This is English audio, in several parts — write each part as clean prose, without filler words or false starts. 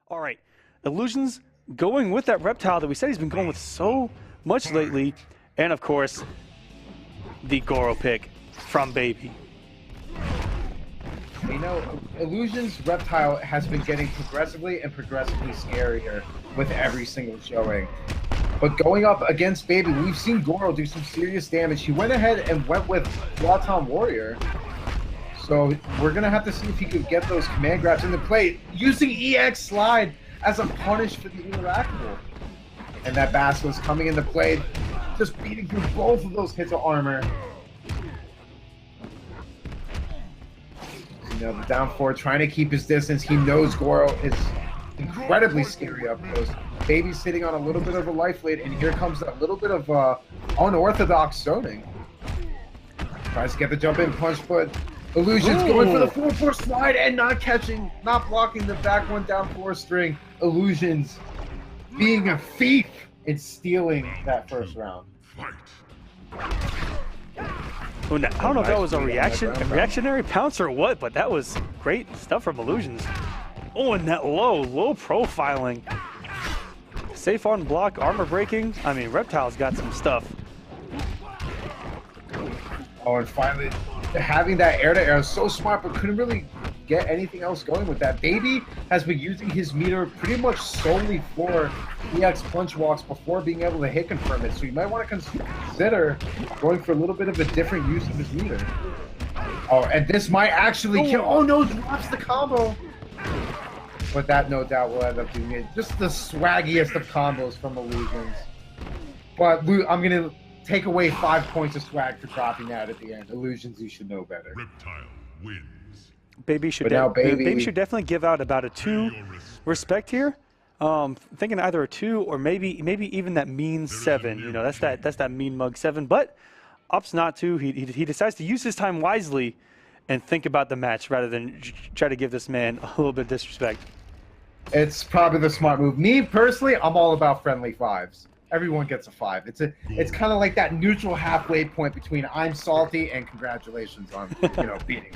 All right, iLuusions going with that reptile that we said he's been going with so much lately. And of course, the Goro pick from Baby. You know, iLuusions reptile has been getting progressively scarier with every single showing. But going up against Baby, we've seen Goro do some serious damage. He went ahead and went with Waton Warrior. So we're going to have to see if he could get those command grabs in the play using EX Slide as a punish for the interactable. And that Basilisk coming into play, just beating through both of those hits of armor. You know, the down four trying to keep his distance. He knows Goro is incredibly scary up close. Baby's sitting on a little bit of a life lead, and here comes a little bit of unorthodox zoning. Tries to get the jump in punch, but iLuusions going for the 4-4 slide and not catching, not blocking the back one down 4 string. iLuusions being a thief and stealing that first round. I don't know if that was a reactionary pounce or what, but that was great stuff from iLuusions. Oh, and that low profiling. Safe on block, armor breaking. I mean, Reptile's got some stuff. Oh, and finally, having that air-to-air is so smart, but couldn't really get anything else going with that. Baby has been using his meter pretty much solely for EX punch walks before being able to hit confirm it. So you might want to consider going for a little bit of a different use of his meter. Oh, and this might actually kill. Oh no, drops the combo. But that no doubt will end up doing it. Just the swaggiest of combos from iLuusions. But I'm going to take away 5 points of swag for dropping that at the end. iLuusions, you should know better. Reptile wins. Baby should definitely give out about a 2 respect here. Thinking either a 2 or maybe even that mean 7. You know, that's that mean mug 7. But opts not to. He decides to use his time wisely and think about the match rather than try to give this man a little bit of disrespect. It's probably the smart move. Me personally, I'm all about friendly 5s. Everyone gets a 5. It's kind of like that neutral halfway point between I'm salty and congratulations on beating.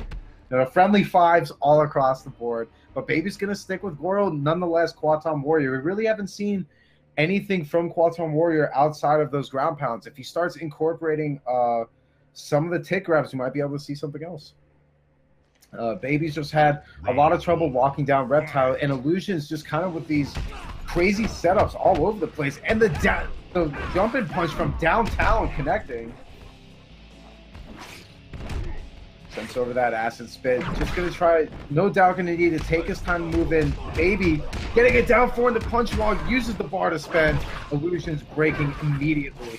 Friendly 5s all across the board. But Baby's gonna stick with Goro nonetheless. Waton Warrior. We really haven't seen anything from Waton Warrior outside of those ground pounds. If he starts incorporating some of the tick grabs, we might be able to see something else. Baby's just had a lot of trouble walking down Reptile, and iLuusions just kind of with these crazy setups all over the place, and the jump and punch from downtown connecting. Sends over that acid spit. Just gonna try, no doubt gonna need to take his time to move in. Baby getting it down 4 in the punch wall, uses the bar to spend. iLuusions breaking immediately.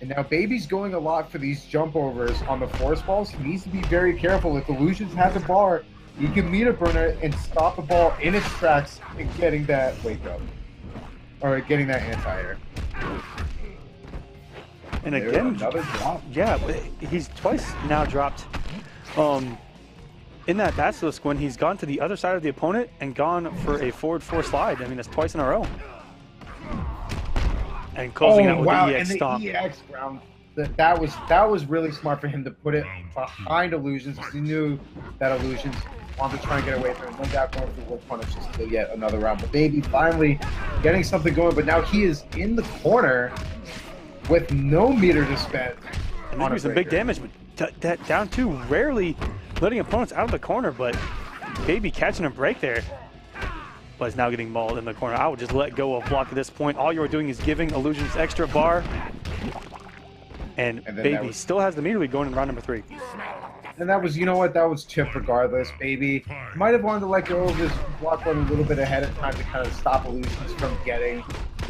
And now Baby's going a lot for these jump overs on the force balls. He needs to be very careful. If iLuusions has a bar, he can meter burner and stop the ball in its tracks and getting that wake up. Or getting that anti-air. And again, another drop. Yeah, he's twice now dropped in that Basilisk when he's gone to the other side of the opponent and gone for a forward 4 slide. I mean, that's twice in a row. And closing out with the EX stomp. The EX round, that was really smart for him to put it behind iLuusions, because he knew that iLuusions wanted to try and get away from him. No doubt going for work punishes to yet another round. But Baby finally getting something going, but now he is in the corner with no meter to spend. And there's some big damage, but that down 2 rarely letting opponents out of the corner, but Baby catching a break there. But is now getting mauled in the corner. I would just let go of block at this point. All you are doing is giving iLuusions extra bar. And Baby still has the meter lead going in round number 3. And that was, you know what, that was chip regardless. Baby might have wanted to let go of his block run a little bit ahead of time to kind of stop iLuusions from getting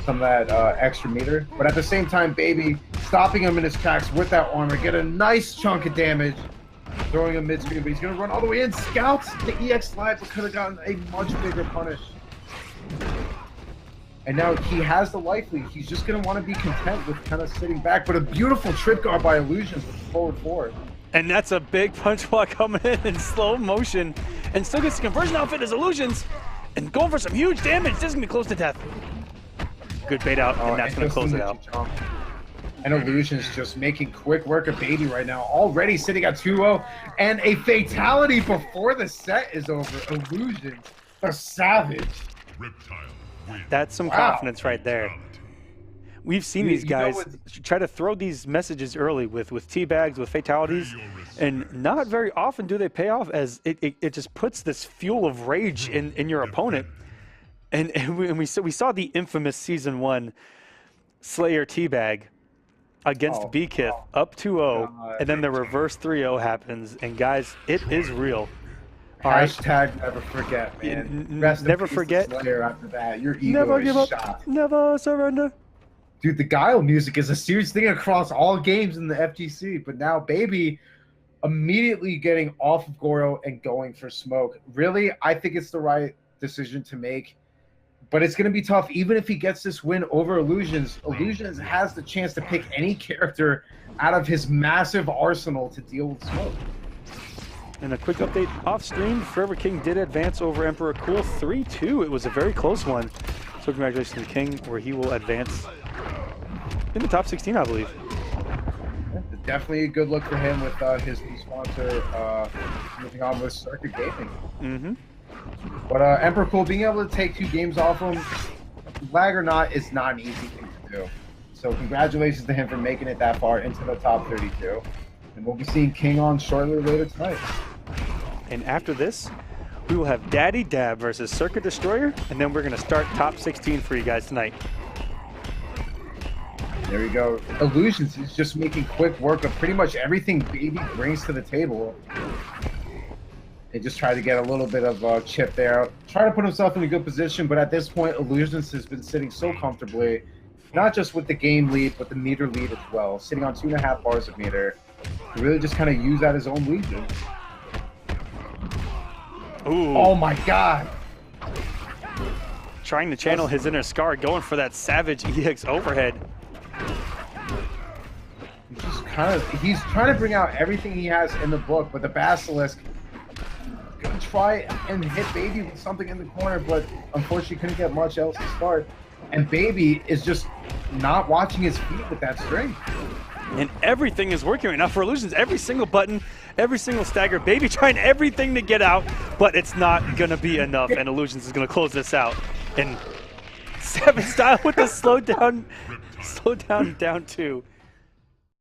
some of that extra meter. But at the same time, Baby stopping him in his tracks with that armor, get a nice chunk of damage, throwing him mid-screen, but he's going to run all the way in. Scouts the EX slide, but could have gotten a much bigger punish. And now he has the life lead. He's just going to want to be content with kind of sitting back. But a beautiful trip guard by iLuusions with the forward 4. And that's a big punch block coming in slow motion. And still gets the conversion outfit as iLuusions. And going for some huge damage. This is going to be close to death. Good bait out, and that's going to close it out. And iLuusions just making quick work of Baby right now. Already sitting at 2-0. And a fatality before the set is over. iLuusions, the savage. That's some confidence right there. We've seen these guys try to throw these messages early with teabags, with fatalities, and not very often do they pay off, as it just puts this fuel of rage in your opponent. And we saw the infamous Season 1 Slayer teabag against BKith up 2-0, and then the reverse 3-0 happens, and guys, it is real. Hashtag never forget, man. Never forget. Slayer after that. Your ego is shot. Never surrender. Dude, the Guile music is a serious thing across all games in the FGC, but now Baby immediately getting off of Goro and going for smoke. Really, I think it's the right decision to make, but it's going to be tough. Even if he gets this win over iLuusions, iLuusions has the chance to pick any character out of his massive arsenal to deal with smoke. And a quick update off stream, Forever King did advance over Emperor Cool 3-2. It was a very close one. So congratulations to King, where he will advance in the top 16, I believe. Definitely a good look for him with his new sponsor moving on with Circuit Gaming. But Emperor Cool being able to take 2 games off him, lag or not, is not an easy thing to do. So congratulations to him for making it that far into the top 32. And we'll be seeing King on shortly later tonight. And after this, we will have Daddy Dab versus Circuit Destroyer, and then we're going to start top 16 for you guys tonight. There we go. iLuusions is just making quick work of pretty much everything Baby brings to the table. They just try to get a little bit of a chip there. Try to put himself in a good position, but at this point, iLuusions has been sitting so comfortably, not just with the game lead, but the meter lead as well. Sitting on 2.5 bars of meter. He really just kind of use that as own legion. Ooh. Oh my god! Trying to channel his inner Scar, going for that savage EX overhead. He's trying to bring out everything he has in the book, but the Basilisk gonna try and hit Baby with something in the corner, but unfortunately couldn't get much else to start. And Baby is just not watching his feet with that string. And everything is working right now for iLuusions. Every single button, every single stagger. Baby trying everything to get out, but it's not going to be enough. And iLuusions is going to close this out. And Savage style with the slow down down 2.